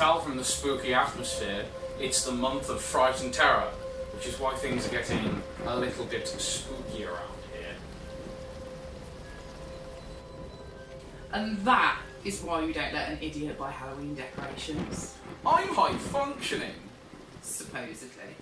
tell from the spooky atmosphere, it's the month of fright and terror, which is why things are getting a little bit spooky around here. And that is why we don't let an idiot buy Halloween decorations. I'm high functioning. Supposedly.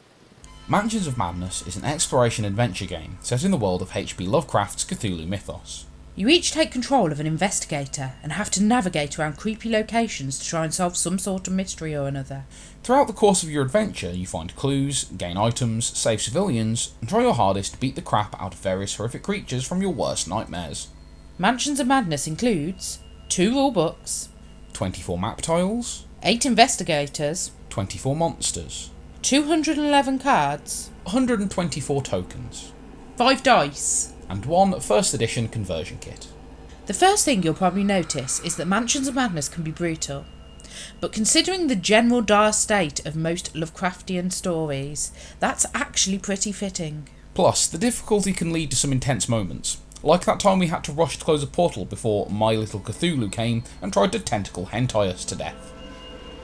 Mansions of Madness is an exploration adventure game set in the world of H.P. Lovecraft's Cthulhu mythos. You each take control of an investigator and have to navigate around creepy locations to try and solve some sort of mystery or another. Throughout the course of your adventure, you find clues, gain items, save civilians, and try your hardest to beat the crap out of various horrific creatures from your worst nightmares. Mansions of Madness includes 2 rule books, 24 map tiles, 8 investigators, 24 monsters, 211 cards, 124 tokens, 5 dice, and 1 first edition conversion kit. The first thing you'll probably notice is that Mansions of Madness can be brutal. But considering the general dire state of most Lovecraftian stories, that's actually pretty fitting. Plus, the difficulty can lead to some intense moments, like that time we had to rush to close a portal before My Little Cthulhu came and tried to tentacle hentai us to death.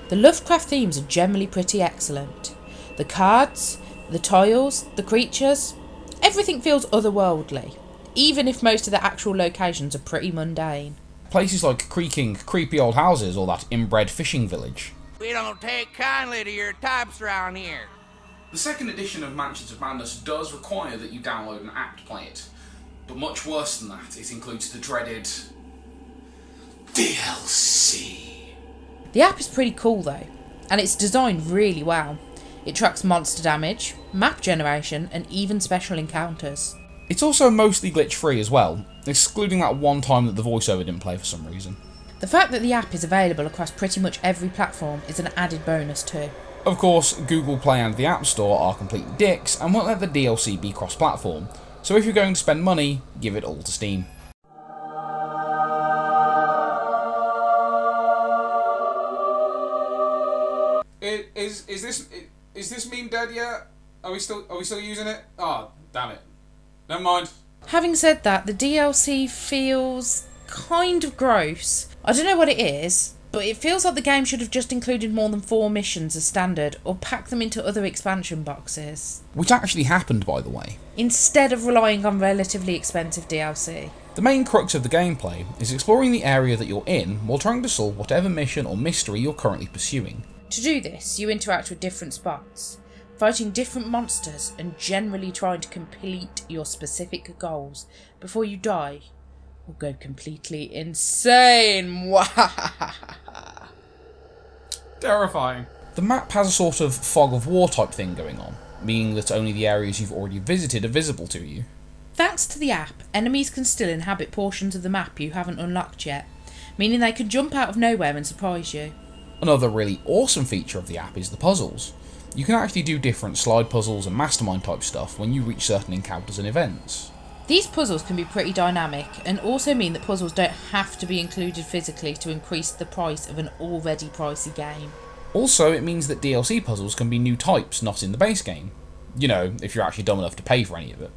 The Lovecraft themes are generally pretty excellent. The cards, the tiles, the creatures, everything feels otherworldly, even if most of the actual locations are pretty mundane. Places like creaking, creepy old houses or that inbred fishing village. We don't take kindly to your types around here. The second edition of Mansions of Madness does require that you download an app to play it, but much worse than that, it includes the dreaded DLC. The app is pretty cool though, and it's designed really well. It tracks monster damage, map generation, and even special encounters. It's also mostly glitch free as well, excluding that one time that the voiceover didn't play for some reason. The fact that the app is available across pretty much every platform is an added bonus too. Of course, Google Play and the App Store are complete dicks and won't let the DLC be cross-platform, so if you're going to spend money, give it all to Steam. Is this meme dead yet? Are we still using it? Oh, damn it. Never mind. Having said that, the DLC feels kind of gross. I don't know what it is, but it feels like the game should have just included more than 4 missions as standard, or packed them into other expansion boxes. Which actually happened, by the way. Instead of relying on relatively expensive DLC. The main crux of the gameplay is exploring the area that you're in while trying to solve whatever mission or mystery you're currently pursuing. To do this, you interact with different spots, fighting different monsters and generally trying to complete your specific goals before you die or go completely insane. Terrifying. The map has a sort of fog of war type thing going on, meaning that only the areas you've already visited are visible to you. Thanks to the app, enemies can still inhabit portions of the map you haven't unlocked yet, meaning they can jump out of nowhere and surprise you. Another really awesome feature of the app is the puzzles. You can actually do different slide puzzles and mastermind type stuff when you reach certain encounters and events. These puzzles can be pretty dynamic and also mean that puzzles don't have to be included physically to increase the price of an already pricey game. Also, it means that DLC puzzles can be new types not in the base game. You know, if you're actually dumb enough to pay for any of it.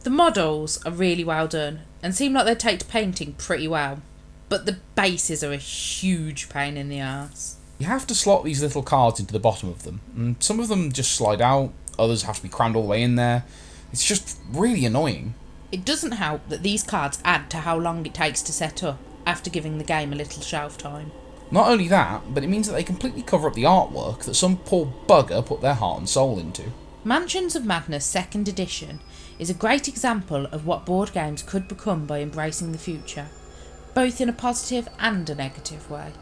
The models are really well done and seem like they take to painting pretty well, but the bases are a huge pain in the arse. You have to slot these little cards into the bottom of them, and some of them just slide out, others have to be crammed all the way in there. It's just really annoying. It doesn't help that these cards add to how long it takes to set up after giving the game a little shelf time. Not only that, but it means that they completely cover up the artwork that some poor bugger put their heart and soul into. Mansions of Madness 2nd Edition is a great example of what board games could become by embracing the future, both in a positive and a negative way.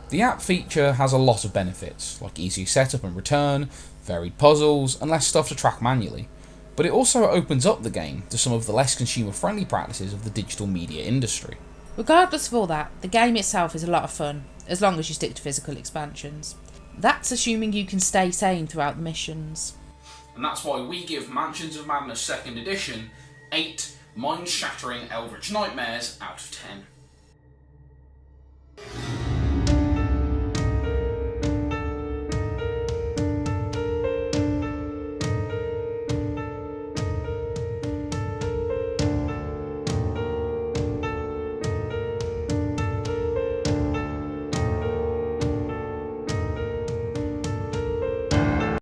The app feature has a lot of benefits, like easier setup and return, varied puzzles, and less stuff to track manually. But it also opens up the game to some of the less consumer-friendly practices of the digital media industry. Regardless of all that, the game itself is a lot of fun, as long as you stick to physical expansions. That's assuming you can stay sane throughout the missions. And that's why we give Mansions of Madness 2nd Edition 8 mind-shattering Eldritch Nightmares out of 10.